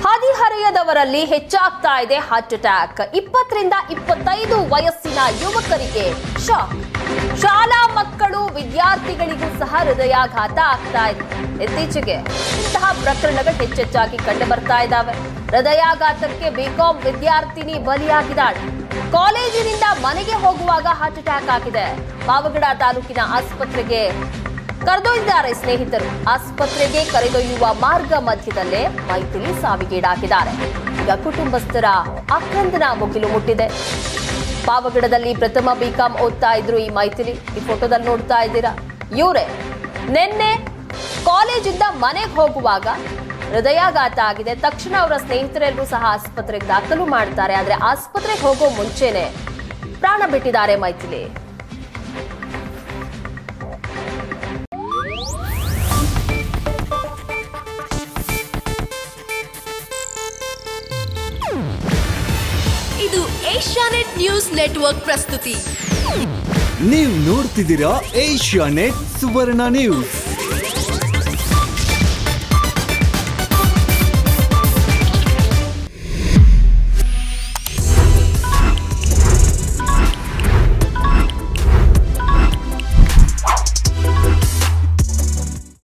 ಹದಿಹರೆಯದವರಲ್ಲಿ ಹೆಚ್ಚಾಗ್ತಾ ಇದೆ heart attack. 20 ರಿಂದ 25 ವಯಸ್ಸಿನ ಯುವಕರಿಗೆ ಶಾಕ್. ಶಾಲಾ ಮಕ್ಕಳು ವಿದ್ಯಾರ್ಥಿಗಳಿಗೂ ಸಹ ಹೃದಯಾಘಾತ ಆಗ್ತಾ ಇದೆ. ಇತ್ತೀಚೆಗೆ ಇಂತಹ ಪ್ರಕರಣಗಳು ಹೆಚ್ಚೆಚ್ಚಾಗಿ ಕಂಡು ಬರ್ತಾ ಇದ್ದಾವೆ. ಹೃದಯಾಘಾತಕ್ಕೆ ಬಿಕಾಂ ವಿದ್ಯಾರ್ಥಿನಿ ಬಲಿಯಾಗಿದ್ದಾಳೆ. ಕಾಲೇಜಿನಿಂದ ಮನೆಗೆ ಹೋಗುವಾಗ ಹಾರ್ಟ್ ಅಟ್ಯಾಕ್ ಆಗಿದೆ. ಪಾವಗಡ ತಾಲೂಕಿನ ಆಸ್ಪತ್ರೆಗೆ ಕರೆದೊಯ್ದಿದ್ದಾರೆ ಸ್ನೇಹಿತರು. ಆಸ್ಪತ್ರೆಗೆ ಕರೆದೊಯ್ಯುವ ಮಾರ್ಗ ಮಧ್ಯದಲ್ಲೇ ಮೈಥಿಲಿ ಸಾವಿಗೀಡಾಗಿದ್ದಾರೆ. ಈಗ ಕುಟುಂಬಸ್ಥರ ಆಕ್ರಂದನ ಮುಗಿಲು ಮುಟ್ಟಿದೆ. ಪಾವಗಡದಲ್ಲಿ ಪ್ರಥಮ ಬಿಕಾಂ ಓದ್ತಾ ಇದ್ರು ಈ ಮೈಥಿಲಿ. ಈ ಫೋಟೋದಲ್ಲಿ ನೋಡ್ತಾ ಇದ್ದೀರಾ, ಇವರೇ ನಿನ್ನೆ ಕಾಲೇಜಿಂದ ಮನೆಗೆ ಹೋಗುವಾಗ ಹೃದಯಾಘಾತ ಆಗಿದೆ. ತಕ್ಷಣ ಅವರ ಸ್ನೇಹಿತರೆಲ್ಲರೂ ಸಹ ಆಸ್ಪತ್ರೆಗೆ ದಾಖಲು ಮಾಡ್ತಾರೆ. ಆದ್ರೆ ಆಸ್ಪತ್ರೆಗೆ ಹೋಗೋ ಮುಂಚೆನೆ ಪ್ರಾಣ ಬಿಟ್ಟಿದ್ದಾರೆ ಮೈಥಿಲಿ. ಇದು ಏಷ್ಯಾನೆಟ್ ನ್ಯೂಸ್ ನೆಟ್ವರ್ಕ್ ಪ್ರಸ್ತುತಿ. ನೀವು ನೋಡ್ತಿದ್ದೀರಾ ಏಷ್ಯಾನೆಟ್ ಸುವರ್ಣ ನ್ಯೂಸ್.